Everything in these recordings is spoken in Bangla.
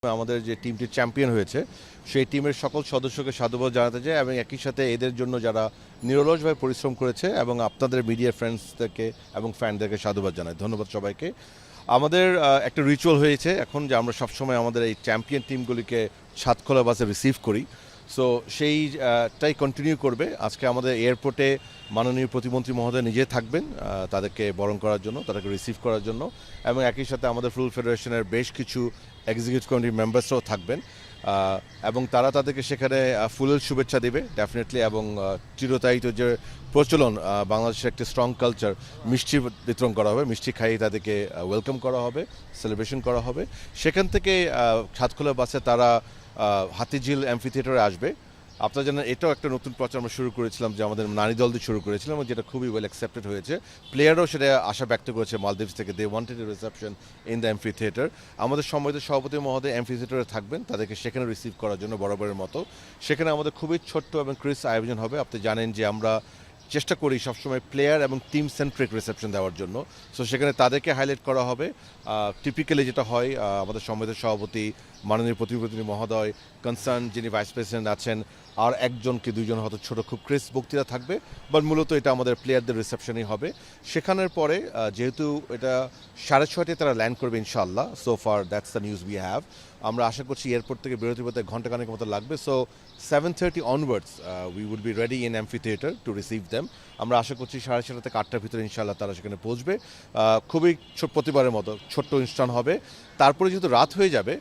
আমাদের যে টিমটি চ্যাম্পিয়ন হয়েছে সেই টিমের সকল সদস্যকে সাধুবাদ জানাতে চাই এবং একই সাথে এদের জন্য যারা নিরলসভাবে পরিশ্রম করেছে এবং আপনাদের মিডিয়া ফ্রেন্ডসদেরকে এবং ফ্যানদেরকে সাধুবাদ জানাই। ধন্যবাদ সবাইকে। আমাদের একটা রিচুয়াল হয়েছে এখন যে আমরা সবসময় আমাদের এই চ্যাম্পিয়ন টিমগুলিকে সাতখোলা বাসে রিসিভ করি। সো সেইটাই কন্টিনিউ করবে। আজকে আমাদের এয়ারপোর্টে মাননীয় প্রতিমন্ত্রী মহোদয় নিজে থাকবেন তাদেরকে বরণ করার জন্য, তাদেরকে রিসিভ করার জন্য, এবং একই সাথে আমাদের ফুটবল ফেডারেশনের বেশ কিছু এক্সিকিউটিভ কমিটির মেম্বার্সরাও থাকবেন এবং তারা তাদেরকে সেখানে ফুলের শুভেচ্ছা দেবে ডেফিনেটলি। এবং চিরতায়িত যে প্রচলন বাংলাদেশের একটি স্ট্রং কালচার, মিষ্টি বিতরণ করা হবে, মিষ্টি খাইয়ে তাদেরকে ওয়েলকাম করা হবে, সেলিব্রেশন করা হবে। সেখান থেকে সাতখোলা বাসে তারা হাতিঝিল অ্যাম্ফি থিয়েটারে আসবে। আপনারা জানেন এটাও একটা নতুন প্রচার আমরা শুরু করেছিলাম, যে আমাদের নারী দল দিয়ে শুরু করেছিলাম এবং যেটা খুবই ওয়েল অ্যাকসেপ্টেড হয়েছে। প্লেয়াররাও সেটা আশা ব্যক্ত করেছে মালদ্বীপস থেকে, they wanted a reception in the amphitheatre. আমাদের সম্মানিত সভাপতি মহোদয় অ্যাম্ফি থিয়েটারে থাকবেন তাদেরকে সেখানে রিসিভ করার জন্য বরাবরের মতো। সেখানে আমাদের খুবই ছোট্ট এবং ক্রিস আয়োজন হবে। আপনি জানেন যে আমরা চেষ্টা করি সবসময় প্লেয়ার এবং টিম সেন্ট্রিক রিসেপশন দেওয়ার জন্য। সো সেখানে তাদেরকে হাইলাইট করা হবে। টিপিক্যালি যেটা হয়, আমাদের সম্মানিত সভাপতি মাননীয় প্রতিনিধি মহোদয়, কনসার্ন যিনি ভাইস প্রেসিডেন্ট আছেন, আর একজন কি দুইজন হয়তো ছোটো খুব ক্রিস বক্তৃতা থাকবে, বাট মূলত এটা আমাদের প্লেয়ারদের রিসেপশনই হবে। সেখানের পরে যেহেতু এটা 6:30টায় তারা ল্যান্ড করবে ইনশাআল্লাহ, so far that's the news we have. আমরা আশা করছি এয়ারপোর্ট থেকে বেরোতে বেরোতে ঘন্টাখানেক মতো লাগবে। So 7:30 onwards we will be ready in amphi theatre to receive them. আমরা আশা করছি 7:30 থেকে 8টার ভিতরে ইনশাআল্লাহ তারা সেখানে পৌঁছবে। খুবই প্রতিবারের মতো ছোট্ট অনুষ্ঠান হবে। তারপরে যেহেতু রাত হয়ে যাবে,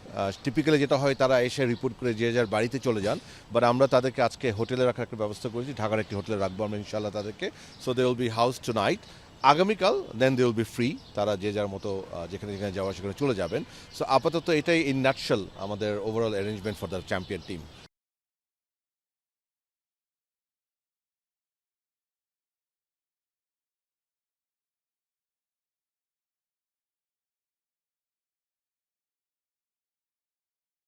টিপিক্যালি যেটা হয় তারা এসে রিপোর্ট করে যে যার বাড়িতে চলে যান, বাট আমরা তাদেরকে আজকে হোটেলে রাখার একটা ব্যবস্থা করেছি। ঢাকার একটি হোটেলে রাখবো আমরা ইনশাআল্লাহ তাদেরকে। So they will be house tonight. আগামীকাল then they will be free, তারা যে যার মতো যেখানে যেখানে যাওয়া সেখানে চলে যাবেন। সো আপাতত এটাই ইন নাটশেল আমাদের overall arrangement for the champion team.